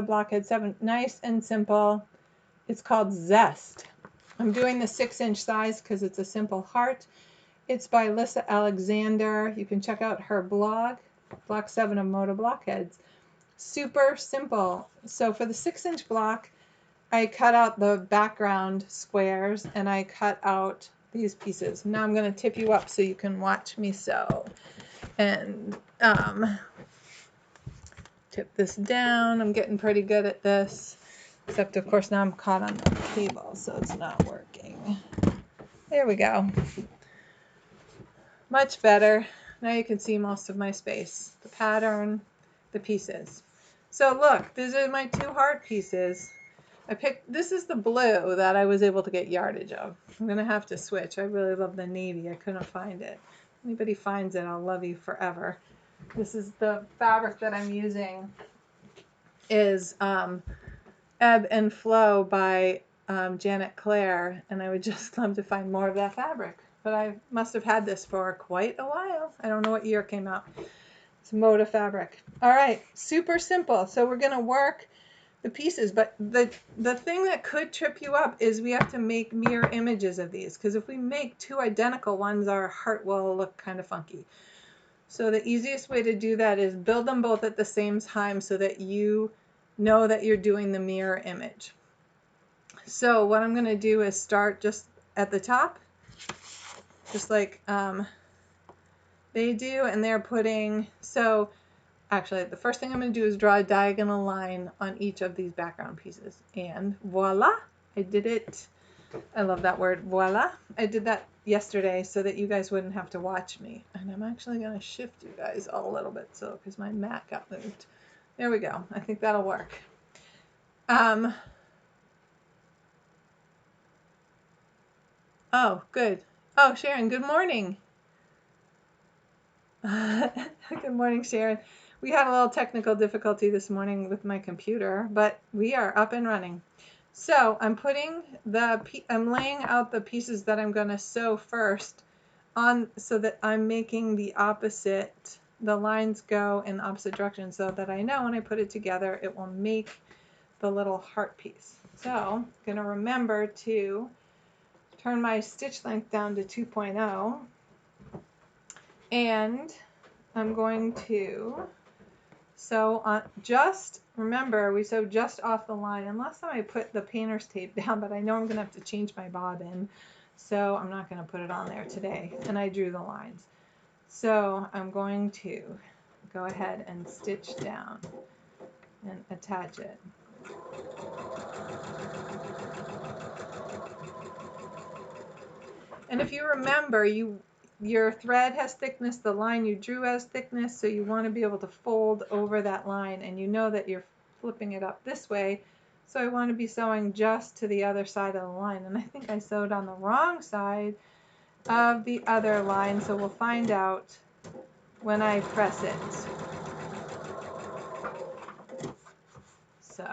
Blockhead 7, nice and simple. It's called Zest. I'm doing the 6-inch size because it's a simple heart. It's by Lissa Alexander. You can check out her blog, Block 7 of Moda Blockheads. Super simple. So for the 6-inch block, I cut out the background squares and I cut out these pieces. Now I'm going to tip you up so you can watch me sew. And tip this down. I'm getting pretty good at this. Except, of course, now I'm caught on the cable, so it's not working. There we go. Much better. Now you can see most of my space. The pattern, the pieces. So look, these are my 2 heart pieces. I picked, this is the blue that I was able to get yardage of. I'm going to have to switch. I really love the navy. I couldn't find it. If anybody finds it, I'll love you forever. This is the fabric that I'm using is Ebb and Flow by Janet Claire, and I would just love to find more of that fabric. But I must have had this for quite a while. I don't know what year it came out. It's Moda fabric. All right, super simple. So we're going to work the pieces, but the thing that could trip you up is we have to make mirror images of these, because if we make 2 identical ones, our heart will look kind of funky. So the easiest way to do that is build them both at the same time so that you know that you're doing the mirror image. So what I'm going to do is start just at the top, just like they do, and they're putting, so actually the first thing I'm going to do is draw a diagonal line on each of these background pieces, and voila, I did it. I love that word, voila. I did that yesterday so that you guys wouldn't have to watch me, and I'm actually going to shift you guys all a little bit so because my mat got moved. There we go. I think that'll work. Oh, good. Oh, Sharon, good morning. Good morning, Sharon. We had a little technical difficulty this morning with my computer, but we are up and running. So I'm laying out the pieces that I'm going to sew first on so that I'm making the lines go in the opposite direction so that I know when I put it together, it will make the little heart piece. So I'm going to remember to turn my stitch length down to 2.0, and I'm going to sew on, just remember we sew just off the line, and last time I put the painter's tape down, but I know I'm going to have to change my bobbin, so I'm not going to put it on there today, and I drew the lines. So I'm going to go ahead and stitch down and attach it. And if you remember, your thread has thickness, the line you drew has thickness, so you want to be able to fold over that line, and you know that you're flipping it up this way, so I want to be sewing just to the other side of the line, and I think I sewed on the wrong side of the other line, so we'll find out when I press it. So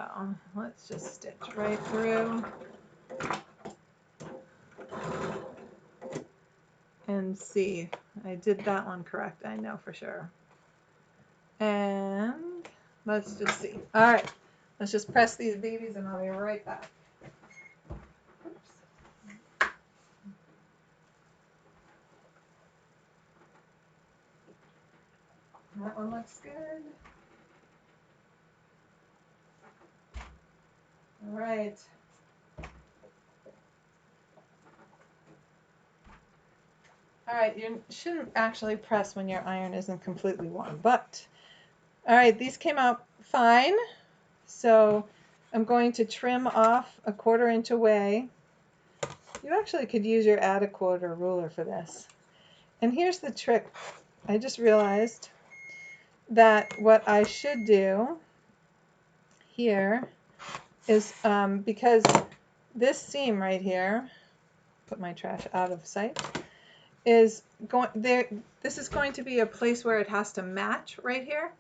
let's just stitch right through and see. I did that one correct, I know for sure. And let's just see. All right, let's just press these babies and I'll be right back. Oops. That one looks good. All right. All right, you shouldn't actually press when your iron isn't completely warm, but all right, these came out fine. So I'm going to trim off a 1/4 inch away. You actually could use your add a quarter ruler for this. And here's the trick. I just realized that what I should do here is because this seam right here, put my trash out of sight, is going there. This is going to be a place where it has to match right here.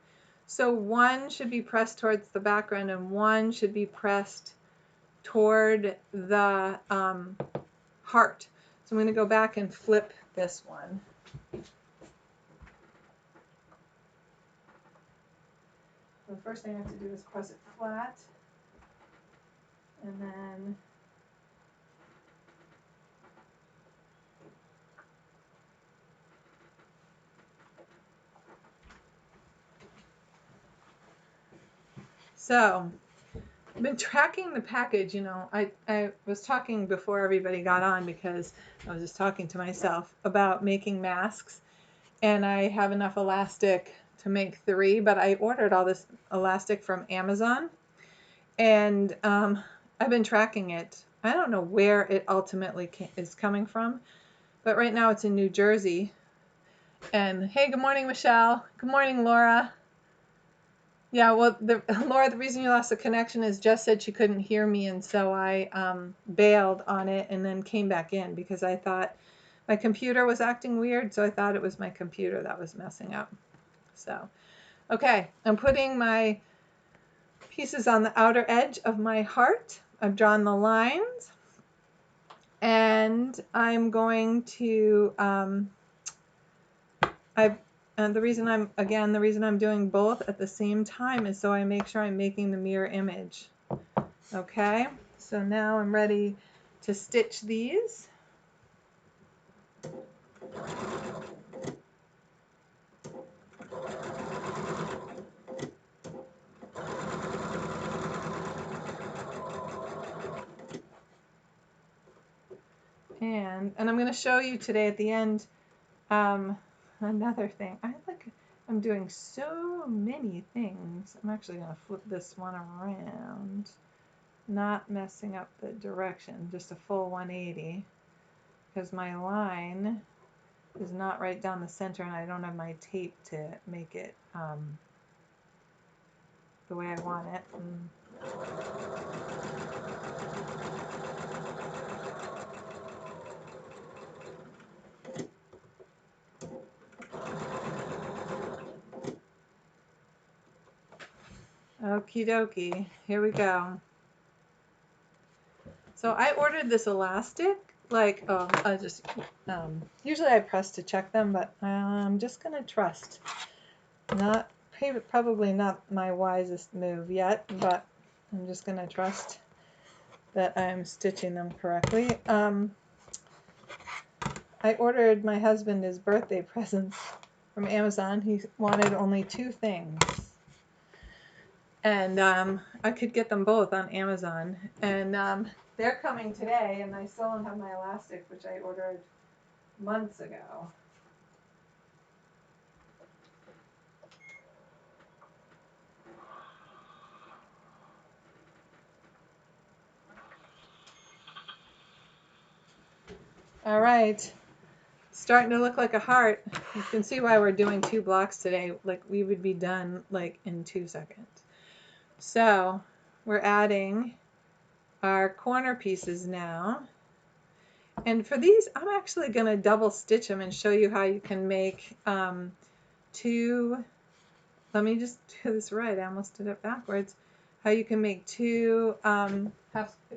So one should be pressed towards the background and one should be pressed toward the heart. So I'm going to go back and flip this one. the first thing I have to do is press it flat, and then so I've been tracking the package. You know, I was talking before everybody got on because I was just talking to myself about making masks, and I have enough elastic to make 3, but I ordered all this elastic from Amazon, and I've been tracking it. I don't know where it ultimately is coming from, but right now it's in New Jersey. And hey, good morning, Michelle. Good morning, Laura. Yeah, well, Laura, the reason you lost the connection is Jess said she couldn't hear me, and so I bailed on it and then came back in because I thought my computer was acting weird, so I thought it was my computer that was messing up. So, okay, I'm putting my pieces on the outer edge of my heart. I've drawn the lines, and I'm going to, and the reason I'm doing both at the same time is so I make sure I'm making the mirror image. Okay, so now I'm ready to stitch these. And I'm going to show you today at the end another thing. I'm doing so many things. I'm actually going to flip this one around, not messing up the direction, just a full 180, because my line is not right down the center and I don't have my tape to make it the way I want it. Okie dokie, here we go. So I ordered this elastic, like, usually I press to check them, but I'm just going to trust. Probably not my wisest move yet, but I'm just going to trust that I'm stitching them correctly. I ordered my husband his birthday presents from Amazon. He wanted only 2 things. And I could get them both on Amazon. And they're coming today, and I still don't have my elastic, which I ordered months ago. All right. Starting to look like a heart. You can see why we're doing 2 blocks today. Like, we would be done like in 2 seconds. So we're adding our corner pieces now. And for these, I'm actually going to double stitch them and show you how you can make 2, let me just do this right, I almost did it backwards, how you can make 2,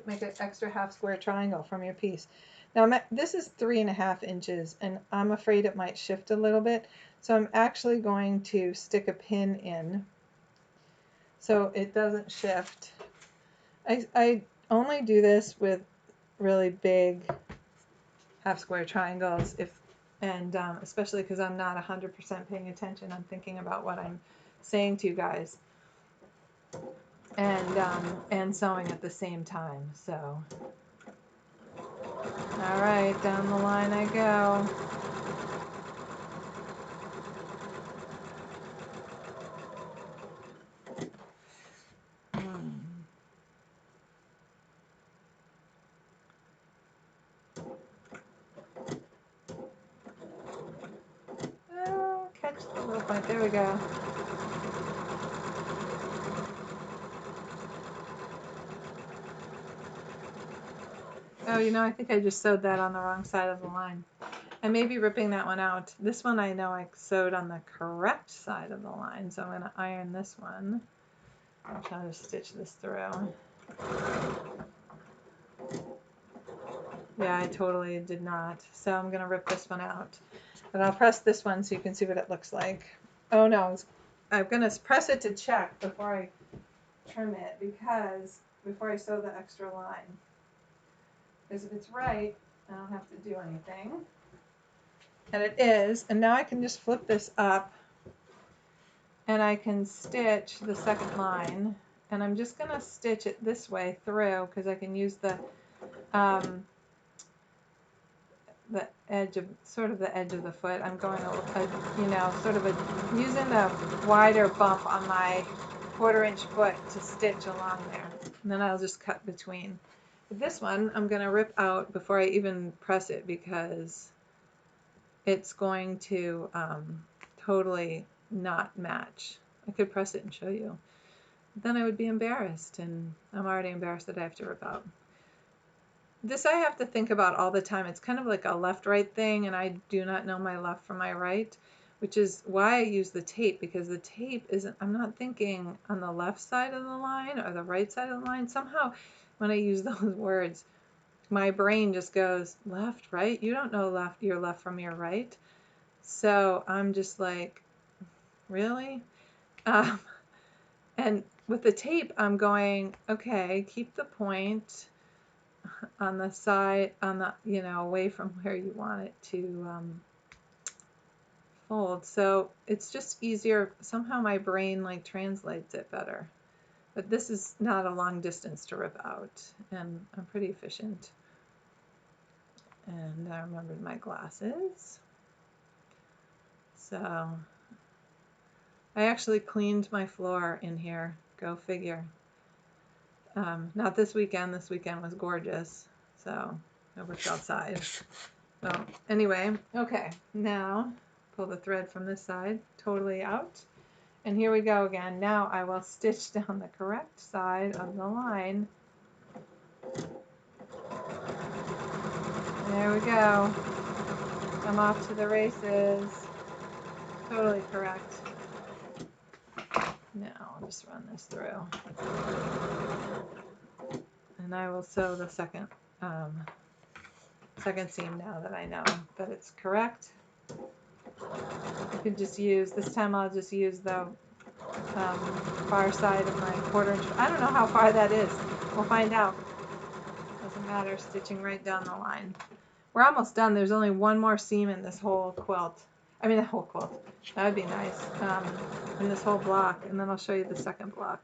make an extra half square triangle from your piece. Now this is 3.5 inches, and I'm afraid it might shift a little bit, so I'm actually going to stick a pin in so it doesn't shift. I only do this with really big half square triangles, especially because I'm not 100% paying attention. I'm thinking about what I'm saying to you guys, and sewing at the same time. So, all right, down the line I go. Oh, catch the little point. There we go. Oh, you know, I think I just sewed that on the wrong side of the line. I may be ripping that one out. This one I know I sewed on the correct side of the line, so I'm going to iron this one. I'll try to stitch this through. Yeah, I totally did not. So I'm going to rip this one out. But I'll press this one so you can see what it looks like. Oh no, I'm going to press it to check before I trim it, because before I sew the extra line. Because if it's right, I don't have to do anything. And it is. And now I can just flip this up and I can stitch the second line. And I'm just going to stitch it this way through because I can use the edge of, sort of the edge of the foot. I'm going you know, sort of using the wider bump on my 1/4 inch foot to stitch along there. And then I'll just cut between. But this one I'm going to rip out before I even press it because it's going to totally not match. I could press it and show you. Then I would be embarrassed, and I'm already embarrassed that I have to rip out. This I have to think about all the time. It's kind of like a left-right thing, and I do not know my left from my right, which is why I use the tape, because the tape isn't, I'm not thinking on the left side of the line or the right side of the line. Somehow when I use those words, my brain just goes left, right. You don't know your left from your right. So I'm just like, really? And with the tape, I'm going, okay, keep the point on the side, on the, you know, away from where you want it to fold. So it's just easier. Somehow my brain like translates it better. But this is not a long distance to rip out, and I'm pretty efficient. And I remembered my glasses. So I actually cleaned my floor in here. Go figure. Not this weekend. This weekend was gorgeous. So I worked outside. Well, anyway, okay. Now pull the thread from this side totally out. And here we go again. Now I will stitch down the correct side of the line. There we go. I'm off to the races. Totally correct. Now I'll just run this through. And I will sew the second seam now that I know that it's correct. You could just use, this time I'll just use the far side of my 1/4 inch. I don't know how far that is. We'll find out. Doesn't matter, stitching right down the line. We're almost done. There's only one more seam in this whole quilt. I mean, the whole quilt. That would be nice. In this whole block. And then I'll show you the second block,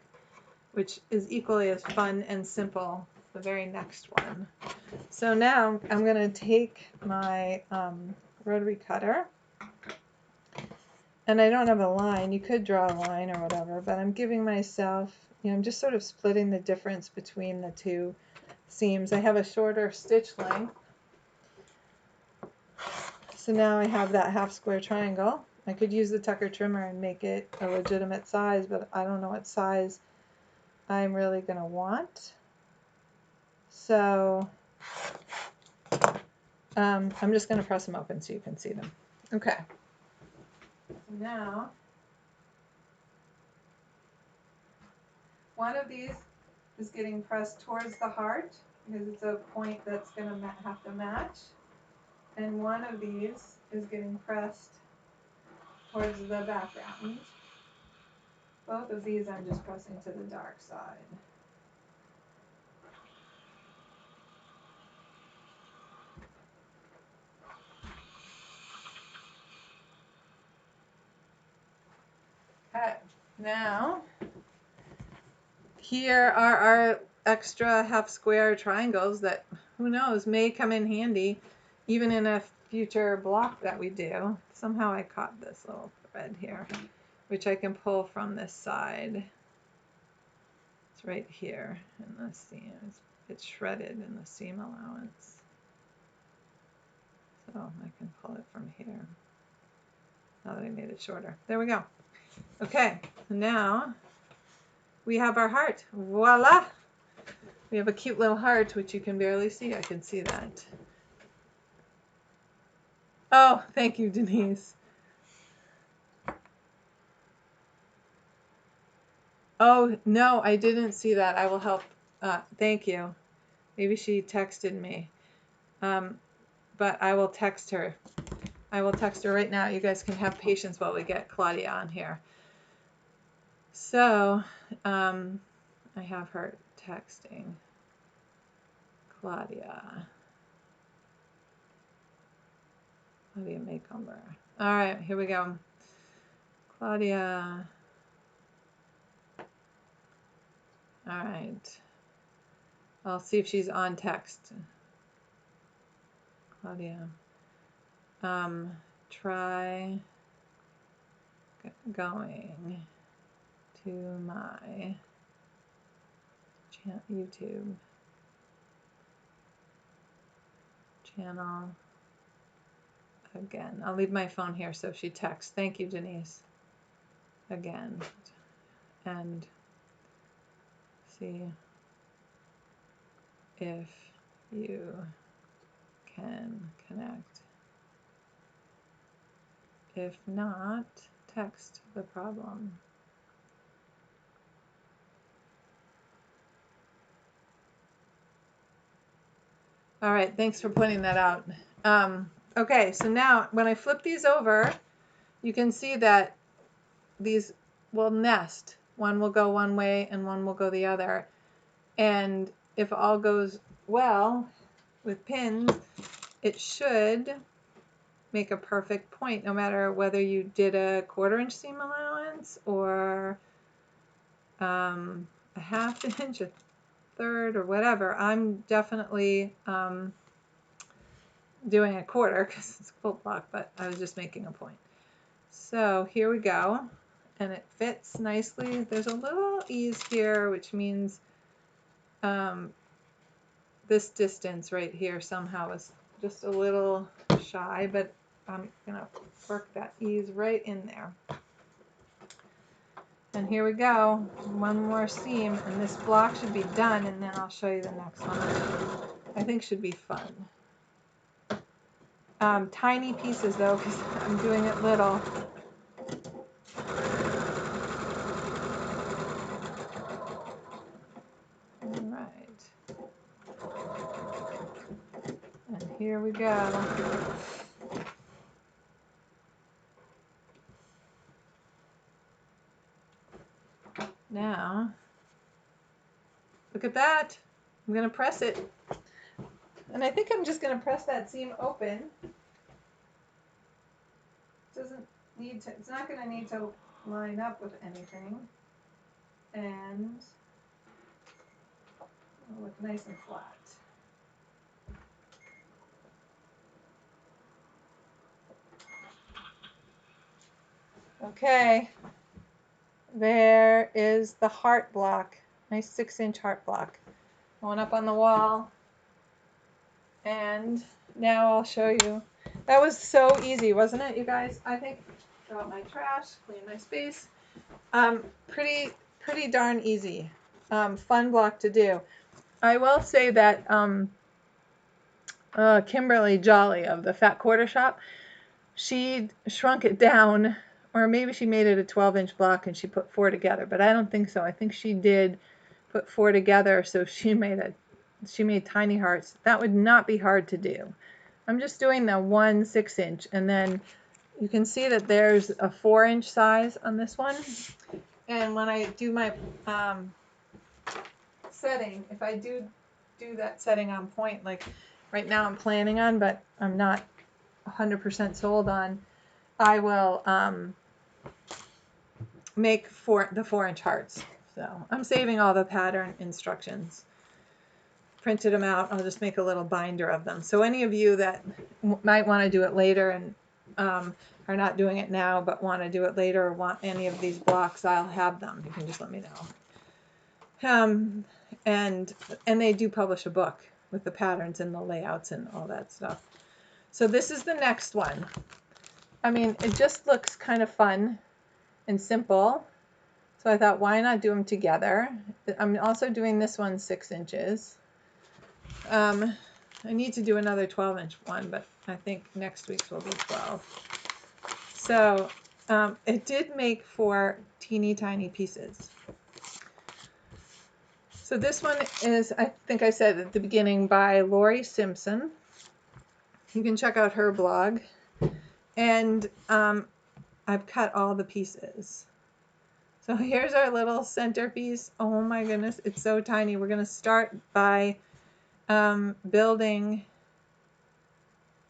which is equally as fun and simple, the very next one. So now I'm going to take my rotary cutter, and I don't have a line. You could draw a line or whatever, but I'm giving myself, you know, I'm just sort of splitting the difference between the two seams. I have a shorter stitch length, so now I have that half square triangle. I could use the Tucker trimmer and make it a legitimate size, but I don't know what size I'm really going to want. So I'm just going to press them open so you can see them. Okay. So now, one of these is getting pressed towards the heart because it's a point that's going to have to match. And one of these is getting pressed towards the background. Both of these I'm just pressing to the dark side. Okay, now here are our extra half square triangles that, who knows, may come in handy even in a future block that we do. Somehow I caught this little thread here, which I can pull from this side. It's right here in the seam. It's shredded in the seam allowance. So I can pull it from here. Now that I made it shorter. There we go. Okay, so now we have our heart. Voila! We have a cute little heart, which you can barely see. I can see that. Oh, thank you, Denise. Oh, no, I didn't see that. I will help. Thank you. Maybe she texted me. But I will text her. I will text her right now. You guys can have patience while we get Claudia on here. So I have her texting. Claudia Maycomber. All right, here we go. Claudia. All right. I'll see if she's on text. Claudia. Try going to my YouTube channel again. I'll leave my phone here so if she texts. Thank you, Denise. Again. And see if you can connect. If not, text the problem. All right, thanks for pointing that out. Okay, so now when I flip these over, you can see that these will nest. One will go one way and one will go the other. And if all goes well with pins, it should make a perfect point, no matter whether you did a 1/4 inch seam allowance or a 1/2 inch, a 1/3, or whatever. I'm definitely doing a 1/4 because it's quilt block, but I was just making a point. So here we go, and it fits nicely. There's a little ease here, which means this distance right here somehow is just a little shy, but I'm gonna work that ease right in there. And here we go, one more seam, and this block should be done, and then I'll show you the next one, which I think should be fun. Tiny pieces though, because I'm doing it little. All right. And here we go. Now, look at that. I'm going to press it. And I think I'm just going to press that seam open. Doesn't need to, it's not going to need to line up with anything. And it'll look nice and flat. Okay. There is the heart block. Nice 6-inch heart block. Going up on the wall. And now I'll show you. That was so easy, wasn't it, you guys? I think, throw out my trash, clean my space. Pretty darn easy. Fun block to do. I will say that Kimberly Jolly of the Fat Quarter Shop, she shrunk it down, or maybe she made it a 12-inch block and she put 4 together, but I don't think so. I think she did put 4 together, so she made tiny hearts. That would not be hard to do. I'm just doing the 1 6-inch, and then you can see that there's a 4-inch size on this one. And when I do my setting, if I do that setting on point, like right now I'm planning on, but I'm not 100% sold on, I will make the 4-inch hearts. So I'm saving all the pattern instructions. Printed them out. I'll just make a little binder of them. So any of you that might want to do it later and are not doing it now but want to do it later or want any of these blocks, I'll have them. You can just let me know. And they do publish a book with the patterns and the layouts and all that stuff. So this is the next one. I mean, it just looks kind of fun and simple. So I thought, why not do them together? I'm also doing this one 6 inches. I need to do another 12-inch one, but I think next week's will be 12. So it did make 4 teeny tiny pieces. So this one is, I think I said at the beginning, by Lori Simpson. You can check out her blog. And I've cut all the pieces. So here's our little centerpiece. Oh my goodness, it's so tiny. We're going to start by building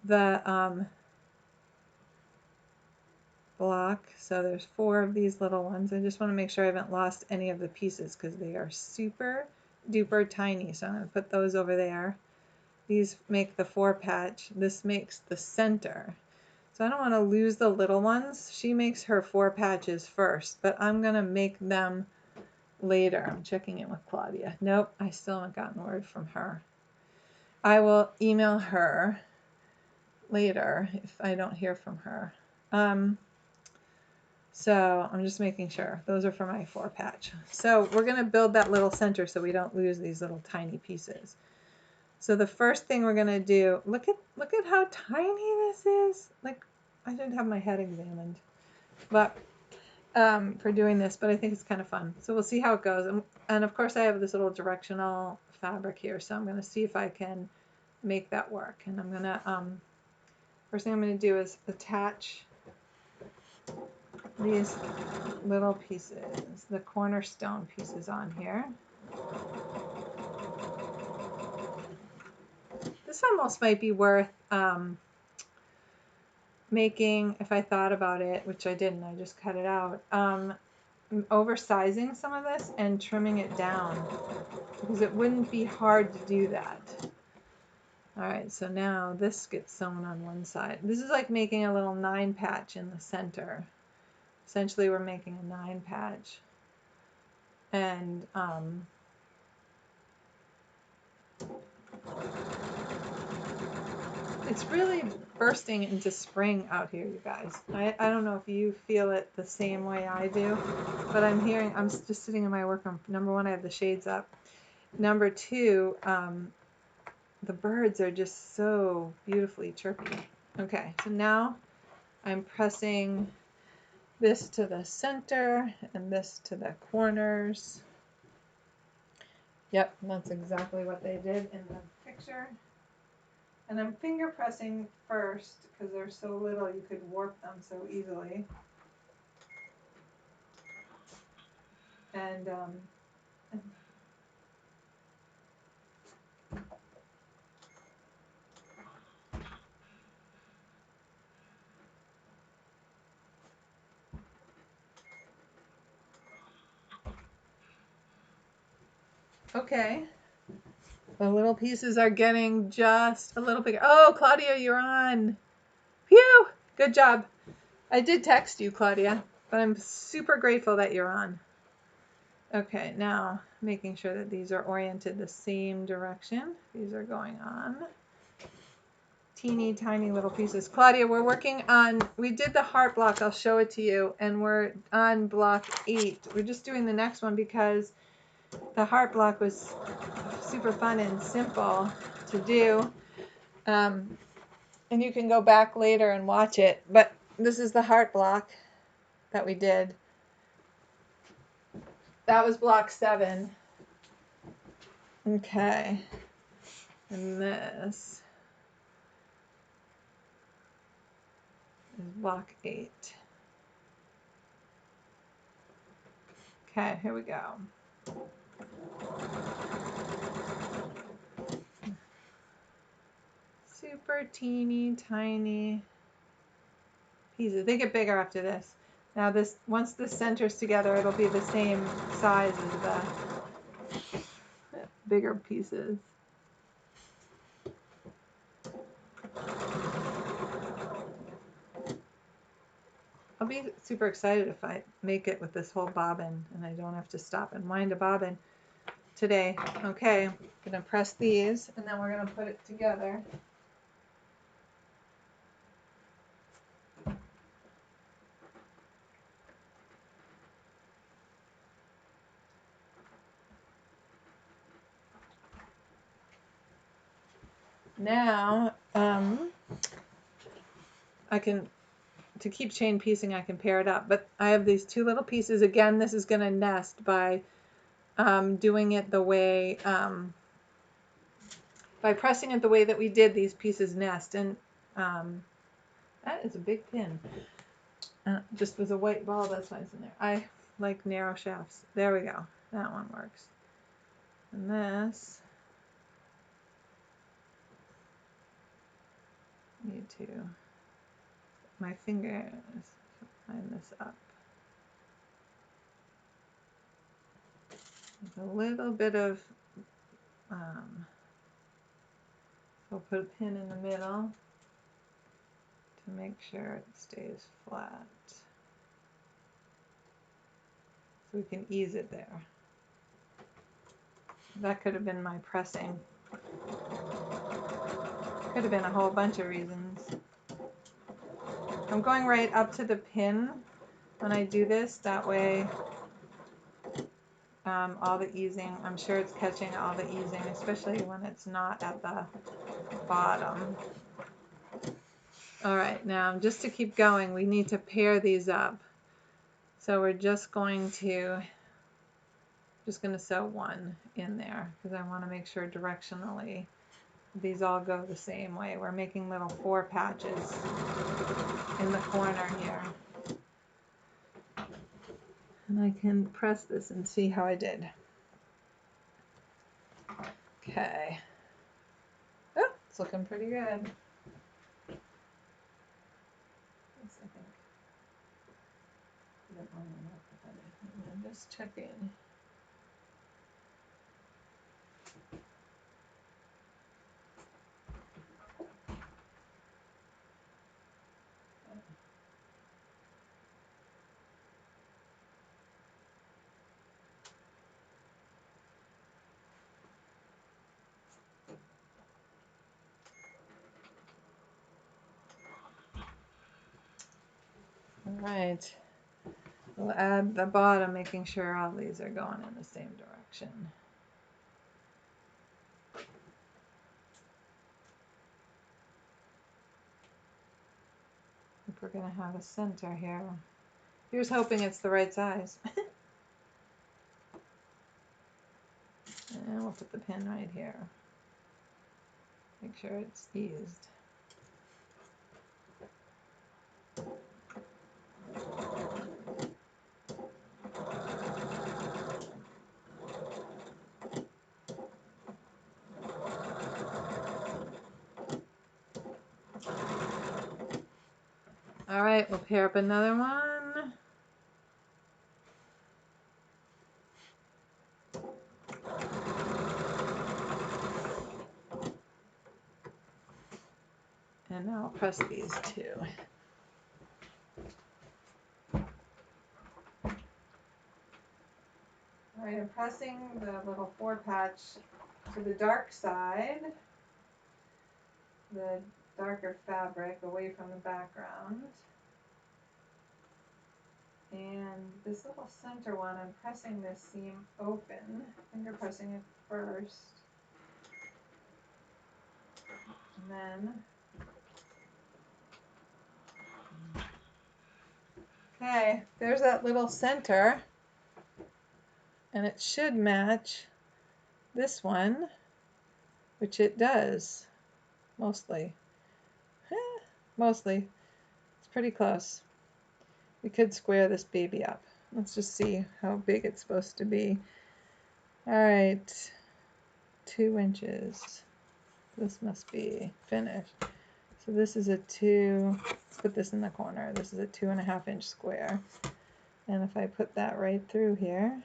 the block. So there's 4 of these little ones. I just want to make sure I haven't lost any of the pieces because they are super duper tiny. So I'm going to put those over there. These make the 4 patch. This makes the center. So I don't want to lose the little ones. She makes her 4 patches first, but I'm going to make them later. I'm checking in with Claudia. Nope, I still haven't gotten word from her. I will email her later if I don't hear from her. So I'm just making sure. Those are for my 4 patch. So we're going to build that little center so we don't lose these little tiny pieces. So the first thing we're going to do, look at how tiny this is. Like, I didn't have my head examined, but for doing this, but I think it's kind of fun. So we'll see how it goes. And of course I have this little directional fabric here, so I'm going to see if I can make that work. And I'm going to, first thing I'm going to do is attach these little pieces, the cornerstone pieces on here. This almost might be worth making, if I thought about it, which I didn't, I just cut it out, oversizing some of this and trimming it down because it wouldn't be hard to do that. All right, so now this gets sewn on one side. This is like making a little 9 patch in the center. Essentially, we're making a 9 patch. And it's really bursting into spring out here, you guys. I don't know if you feel it the same way I do, but I'm just sitting in my workroom. Number 1, I have the shades up. Number 2, the birds are just so beautifully chirpy. Okay, so now I'm pressing this to the center and this to the corners. Yep, that's exactly what they did in the picture. And I'm finger pressing first because they're so little you could warp them so easily. And okay, the little pieces are getting just a little bigger. Oh, Claudia, you're on. Phew, good job. I did text you, Claudia, but I'm super grateful that you're on. Okay, now making sure that these are oriented the same direction. These are going on. Teeny tiny little pieces. Claudia, we're working on, we did the heart block, I'll show it to you, and we're on block 8. We're just doing the next one because the heart block was super fun and simple to do. And you can go back later and watch it, but this is the heart block that we did. That was block 7. Okay. And this is block 8. Okay, here we go. Super teeny tiny pieces. They get bigger after this. Now this, once this centers together, it'll be the same size as the bigger pieces. I'll be super excited if I make it with this whole bobbin and I don't have to stop and wind a bobbin today. Okay, I'm gonna press these and then we're gonna put it together. Now, I can, to keep chain piecing, I can pair it up, but I have these 2 little pieces. Again, this is gonna nest by doing it the way, by pressing it the way that we did, these pieces nest. And that is a big pin. Just was a white ball, that's why it's in there. like narrow shafts. There we go. That one works. And this, need to, my fingers, line this up. There's a little bit of, so put a pin in the middle to make sure it stays flat. So we can ease it there. That could have been my pressing. Could have been a whole bunch of reasons. I'm going right up to the pin when I do this. That way all the easing, I'm sure it's catching all the easing, especially when it's not at the bottom. All right, now just to keep going, we need to pair these up. So we're just going to sew one in there because I want to make sure directionally these all go the same way. We're making little 4 patches in the corner here. And I can press this and see how I did. Okay. Oh, it's looking pretty good. This, I think, isn't long enough. I'm just checking. All right. We'll add the bottom, making sure all these are going in the same direction. I think we're going to have a center here. Here's hoping it's the right size. And we'll put the pin right here. Make sure it's eased. All right, we'll pair up another one. And now I'll press these two. All right, I'm pressing the little 4 patch to the dark side, the darker fabric away from the background. And this little center one, I'm pressing this seam open, finger pressing it first. And then, okay, there's that little center. And it should match this one, which it does, mostly. Mostly. It's pretty close. We could square this baby up. Let's just see how big it's supposed to be. All right, 2 inches. This must be finished. So this is a 2, let's put this in the corner. This is a 2.5 inch square. And if I put that right through here,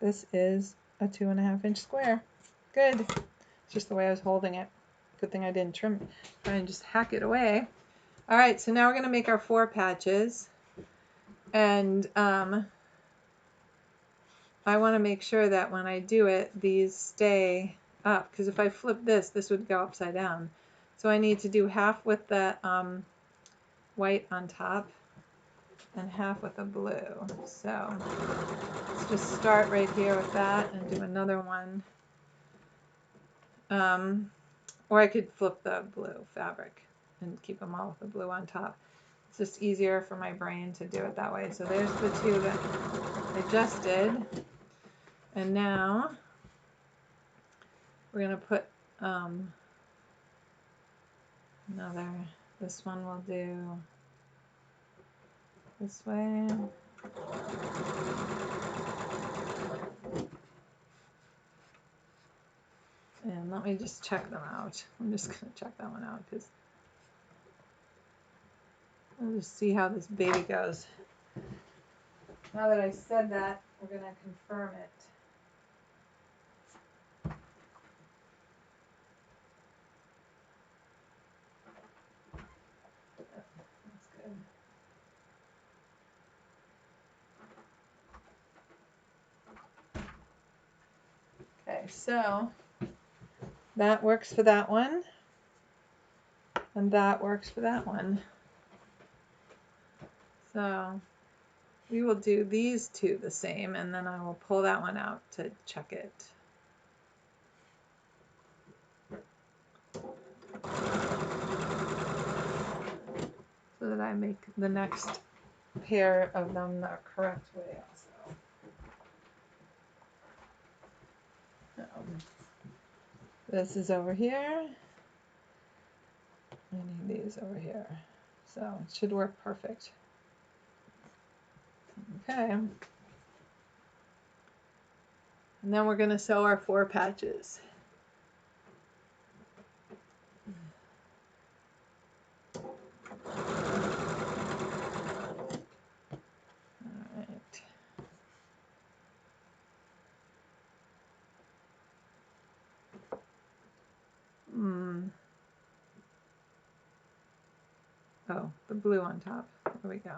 this is a 2.5 inch square. Good. It's just the way I was holding it. Good thing I didn't trim, try and just hack it away. All right, so now we're going to make our 4 patches. And I want to make sure that when I do it, these stay up. Because if I flip this, this would go upside down. So I need to do half with the white on top and half with the blue. So let's just start right here with that and do another one. Or I could flip the blue fabric and keep them all with the blue on top. It's just easier for my brain to do it that way. So there's the 2 that I just did. And now we're going to put another, this one we'll do this way. And let me just check them out. I'm just going to check that one out because I'll just see how this baby goes. Now that I said that, we're going to confirm it. That's good. Okay, so that works for that one. And that works for that one. So we will do these two the same, and then I will pull that one out to check it. So that I make the next pair of them the correct way also. This is over here. I need these over here. So it should work perfect. Okay. And then we're going to sew our 4 patches. Alright. Oh, the blue on top. There we go.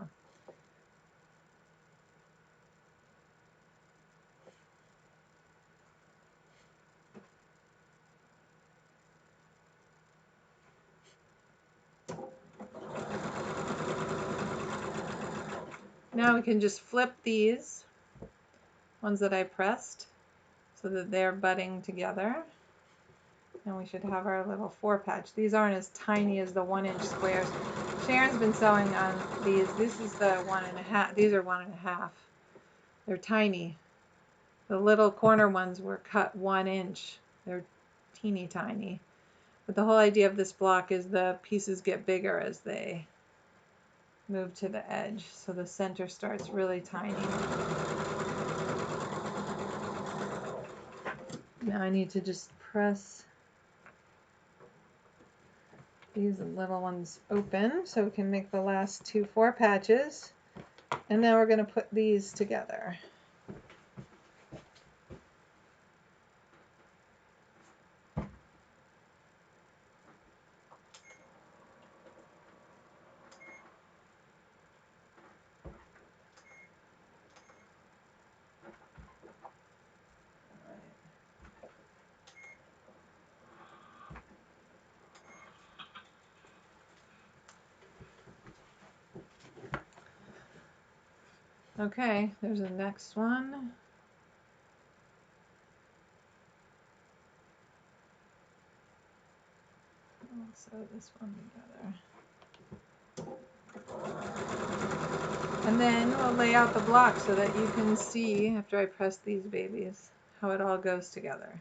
Now we can just flip these ones that I pressed so that they're butting together. And we should have our little 4 patch. These aren't as tiny as the 1-inch squares. Sharon's been sewing on these. This is the 1.5. These are 1.5. They're tiny. The little corner ones were cut 1 inch. They're teeny tiny. But the whole idea of this block is the pieces get bigger as they move to the edge. So the center starts really tiny. Now I need to just press these little ones open so we can make the last 2 4 patches. And now we're going to put these together. Okay, there's the next one. I'll sew this one together. And then we'll lay out the block so that you can see, after I press these babies, how it all goes together.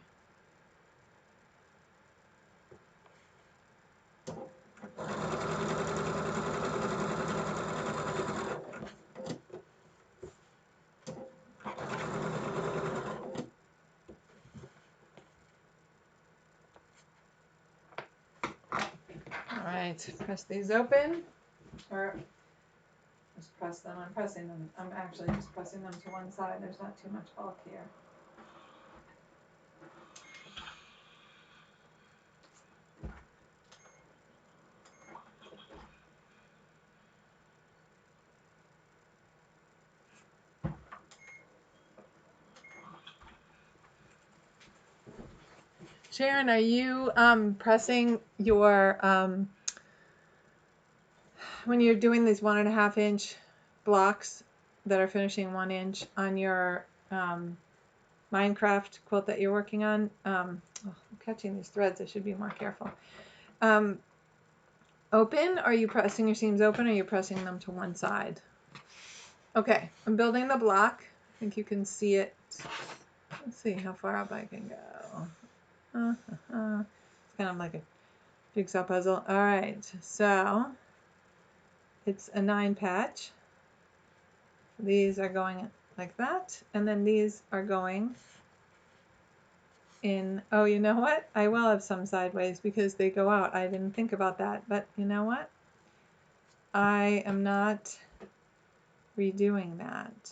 Alright, press these open, or just press them. I'm pressing them. I'm actually just pressing them to one side. There's not too much bulk here. Sharon, are you pressing your, when you're doing these 1.5 inch blocks that are finishing 1 inch on your Minecraft quilt that you're working on? I'm catching these threads. I should be more careful. Open? Are you pressing your seams open, or are you pressing them to one side? Okay, I'm building the block. I think you can see it. Let's see how far up I can go. It's kind of like a jigsaw puzzle. All right, so it's a 9 patch. These are going like that, and then these are going in, oh, you know what? I will have some sideways because they go out. I didn't think about that, but you know what? I am not redoing that.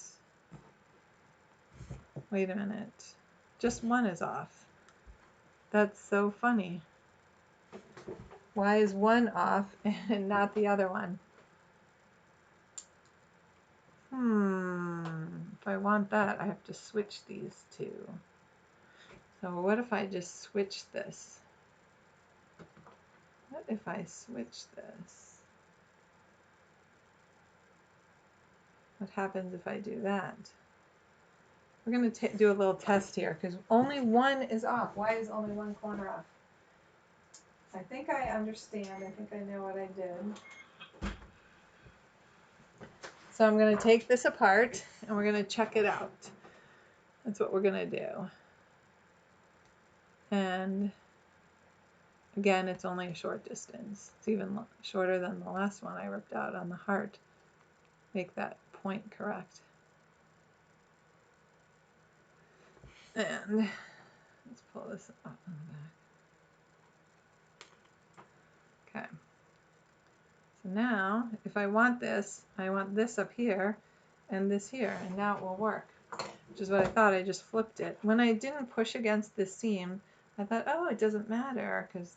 Wait a minute. Just one is off. That's so funny. Why is one off and not the other one? If I want that, I have to switch these two. So what if I just switch this? What if I switch this? What happens if I do that? We're going to do a little test here because only one is off. Why is only one corner off? I think I understand. I think I know what I did. So I'm going to take this apart and we're going to check it out. That's what we're going to do. And again, it's only a short distance. It's even shorter than the last one I ripped out on the heart. Make that point correct. And let's pull this up on the back. Okay. So now, if I want this up here and this here, and now it will work, which is what I thought. I just flipped it. When I didn't push against this seam, I thought, oh, it doesn't matter because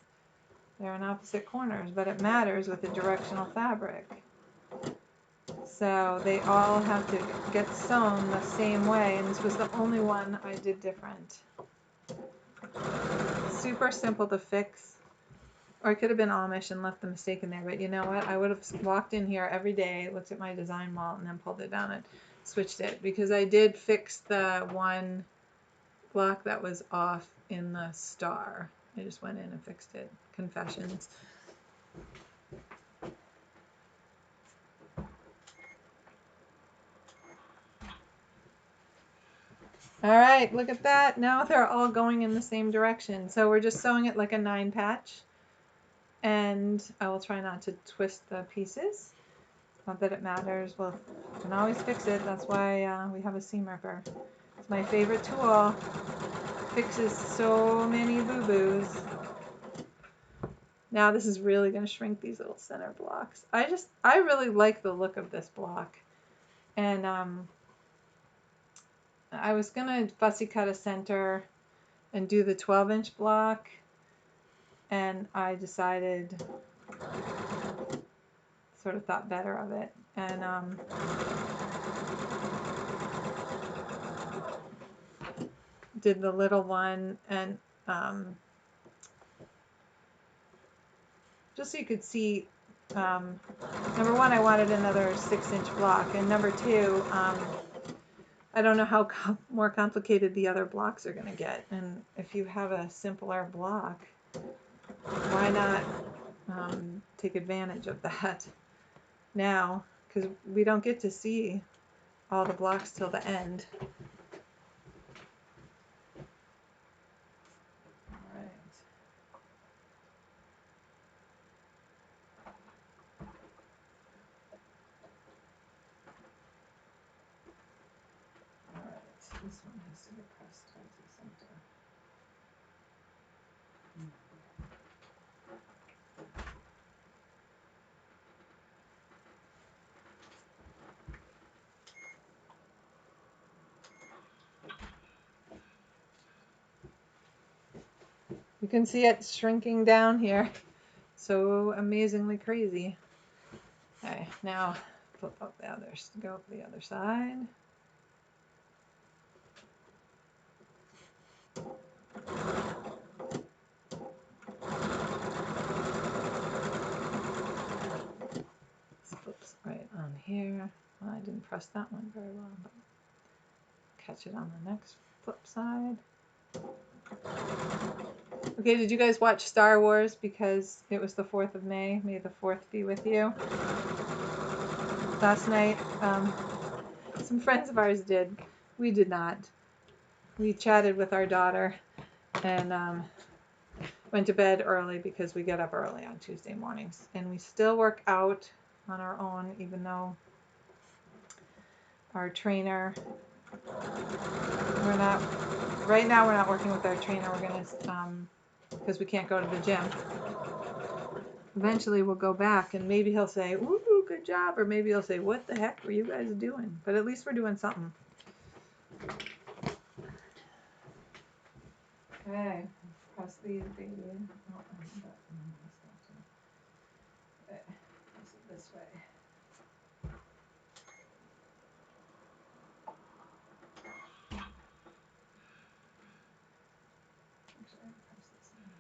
they're in opposite corners, but it matters with the directional fabric. So they all have to get sewn the same way, and this was the only one I did different. Super simple to fix. Or I could have been Amish and left the mistake in there, but you know what? I would have walked in here every day, looked at my design wall, and then pulled it down and switched it. Because I did fix the one block that was off in the star. I just went in and fixed it. Confessions. All right, look at that. Now they're all going in the same direction. So we're just sewing it like a 9 patch. And I will try not to twist the pieces. Not that it matters. Well, you can always fix it. That's why we have a seam ripper. It's my favorite tool. Fixes so many boo-boos. Now this is really going to shrink these little center blocks. I really like the look of this block. And I was going to fussy cut a center and do the 12-inch block. And I decided, sort of thought better of it. And did the little one, and just so you could see, number one, I wanted another 6-inch block, and number two, I don't know how more complicated the other blocks are going to get, and if you have a simpler block, why not take advantage of that now, because we don't get to see all the blocks till the end. This one has to get pressed towards the center. You can see it shrinking down here. So amazingly crazy. Okay, now flip up the others. Go up the other side. Flips right on here. Well, I didn't press that one very well, but catch it on the next flip side. Okay, did you guys watch Star Wars because it was the 4th of May? May the 4th be with you. Last night, some friends of ours did. We did not. We chatted with our daughter and went to bed early because we get up early on Tuesday mornings. And we still work out on our own, even though our trainer. Right now we're not working with our trainer. We're going to, because we can't go to the gym. Eventually we'll go back and maybe he'll say, ooh, good job. Or maybe he'll say, what the heck were you guys doing? But at least we're doing something. Okay, press these, baby. Oh, okay, press it this way. Actually, I press this in.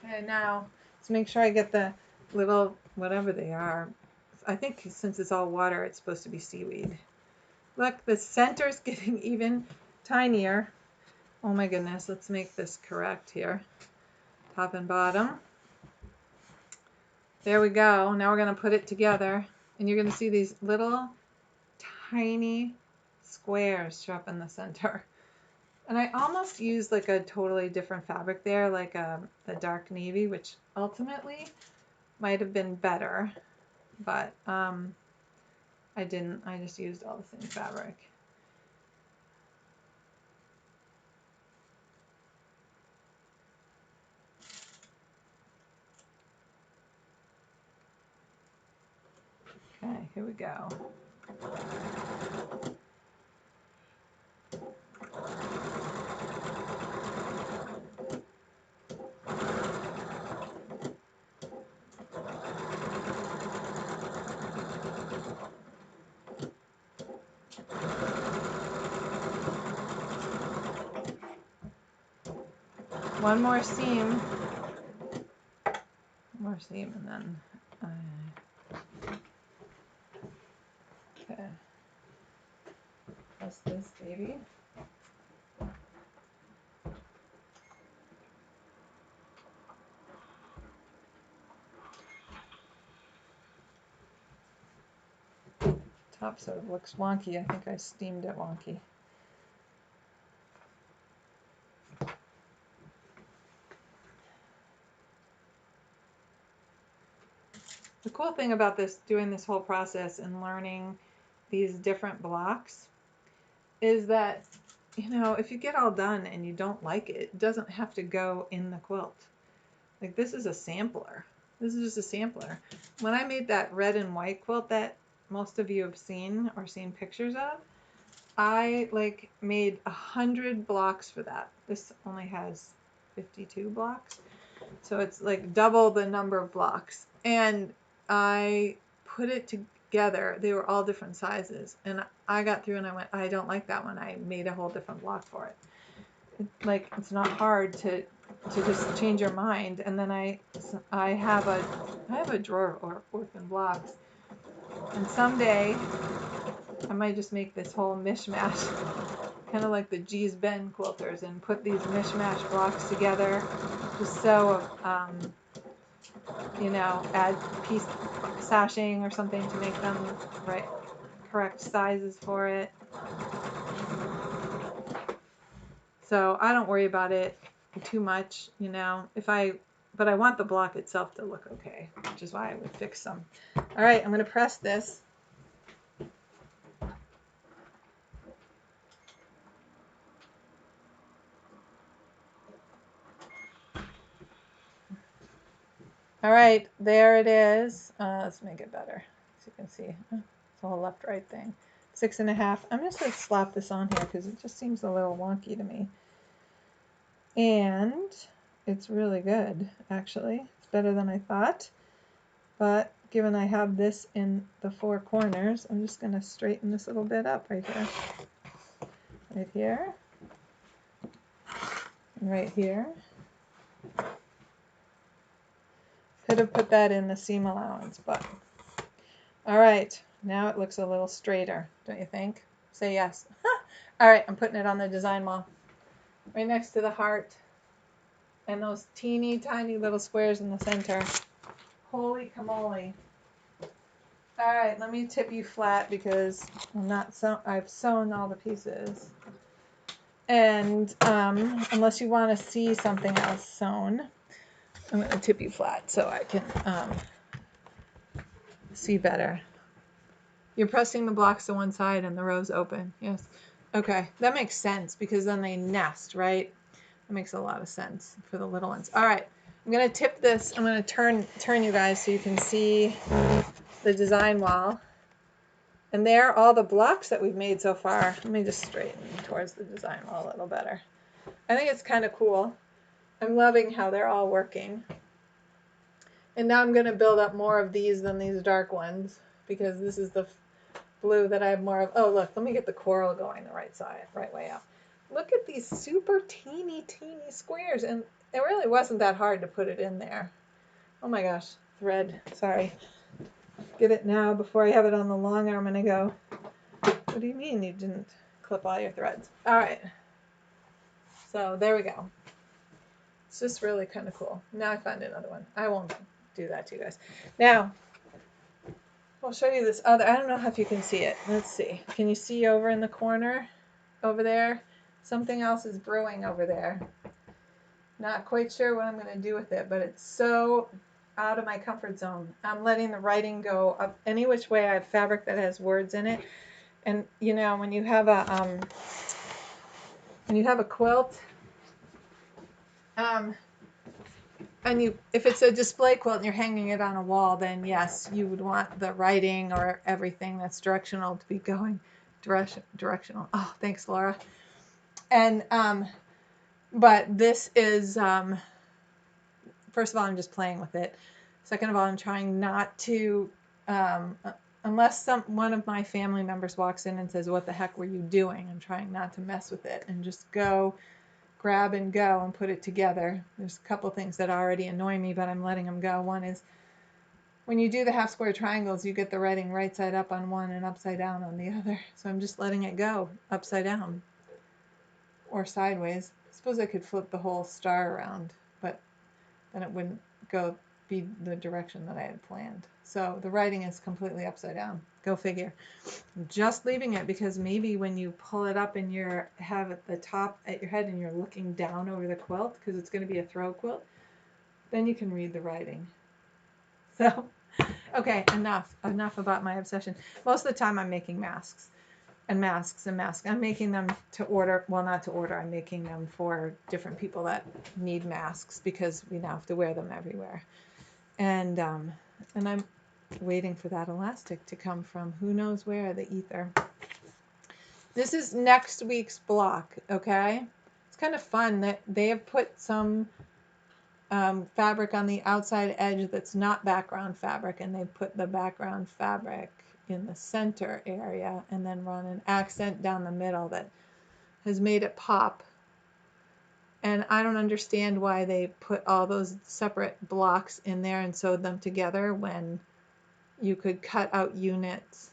Okay, now let's make sure I get the little, whatever they are. I think since it's all water, it's supposed to be seaweed. Look, the center's getting even tinier. Oh my goodness, let's make this correct here. Top and bottom. There we go. Now we're going to put it together. And you're going to see these little tiny squares show up in the center. And I almost used like a totally different fabric there, like a dark navy, which ultimately might have been better. But I didn't. I just used all the same fabric. Okay, here we go. One more seam. More seam and then okay. Press this baby. Top sort of looks wonky. I think I steamed it wonky. The cool thing about this, doing this whole process and learning these different blocks, is that, you know, if you get all done and you don't like it, it doesn't have to go in the quilt. Like, this is a sampler. This is just a sampler. When I made that red and white quilt that most of you have seen or seen pictures of, I like made 100 blocks for that. This only has 52 blocks. So it's like double the number of blocks. And I put it together. They were all different sizes. And I got through and I went, I don't like that one. I made a whole different block for it. Like, it's not hard to just change your mind. And then I have a drawer of orphan blocks. And someday I might just make this whole mishmash, kind of like the G's Ben quilters, and put these mishmash blocks together, just so, you know, add piece sashing or something to make them correct sizes for it. So I don't worry about it too much, you know. But I want the block itself to look okay, which is why I would fix some. All right, I'm going to press this. All right, there it is. Let's make it better, so you can see. It's a whole left-right thing. 6.5. I'm just going to slap this on here because it just seems a little wonky to me. And it's really good, actually. It's better than I thought. But given I have this in the 4 corners, I'm just going to straighten this little bit up right here. Right here. And right here. should have put that in the seam allowance, but all right, now it looks a little straighter, don't you think? Say yes. All right, I'm putting it on the design wall right next to the heart and those teeny tiny little squares in the center. Holy camole. All right, let me tip you flat because I've sewn all the pieces. And unless you want to see something else sewn, I'm going to tip you flat so I can see better. You're pressing the blocks to one side and the row's open. Yes. Okay, that makes sense because then they nest, right? That makes a lot of sense for the little ones. All right, I'm going to tip this. I'm going to turn you guys so you can see the design wall. And there are all the blocks that we've made so far. Let me just straighten towards the design wall a little better. I think it's kind of cool. I'm loving how they're all working. And now I'm going to build up more of these than these dark ones because this is the blue that I have more of. Oh, look, let me get the coral going the right way up. Look at these super teeny squares. And it really wasn't that hard to put it in there. Oh my gosh, thread, sorry. Get it now before I have it on the long arm and I go, what do you mean you didn't clip all your threads? All right, so there we go. It's just really kind of cool. Now I found another one. I won't do that to you guys. Now, I'll show you this other. I don't know if you can see it. Let's see. Can you see over in the corner over there? Something else is brewing over there. Not quite sure what I'm going to do with it, but it's so out of my comfort zone. I'm letting the writing go up any which way. I have fabric that has words in it. And you know, when you have a quilt, and if it's a display quilt and you're hanging it on a wall, then yes, you would want the writing or everything that's directional to be going directional. Oh, thanks, Laura. And but this is first of all, I'm just playing with it. Second of all, I'm trying not to unless one of my family members walks in and says, "What the heck were you doing?" I'm trying not to mess with it and just grab and go and put it together. There's a couple things that already annoy me, but I'm letting them go. One is when you do the half square triangles, you get the writing right side up on one and upside down on the other. So I'm just letting it go upside down or sideways. I suppose I could flip the whole star around, but then it wouldn't be the direction that I had planned. So the writing is completely upside down. Go figure. I'm just leaving it because maybe when you pull it up and have at the top at your head and you're looking down over the quilt, because it's going to be a throw quilt, then you can read the writing. So, okay, enough about my obsession. Most of the time I'm making masks. I'm making them to order. Well, not to order. I'm making them for different people that need masks because we now have to wear them everywhere. And I'm waiting for that elastic to come from who knows where, the ether. This is next week's block, okay? It's kind of fun that they have put some fabric on the outside edge that's not background fabric, and they put the background fabric in the center area and then run an accent down the middle that has made it pop. And I don't understand why they put all those separate blocks in there and sewed them together when you could cut out units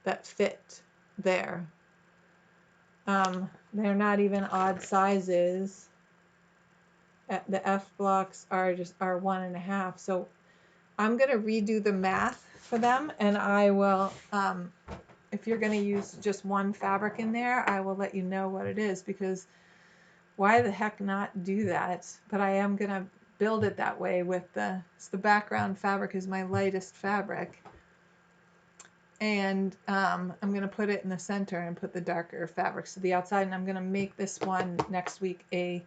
that fit there. They're not even odd sizes. The F blocks are 1.5. So I'm going to redo the math for them, and I will, if you're going to use just one fabric in there, I will let you know what it is, because why the heck not do that? But I am going to build it that way with the background fabric is my lightest fabric. And I'm going to put it in the center and put the darker fabrics to the outside. And I'm going to make this one next week another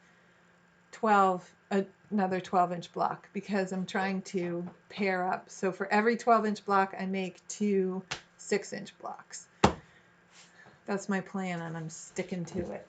12-inch block, because I'm trying to pair up. So for every 12-inch block, I make 2 6-inch blocks. That's my plan, and I'm sticking to it.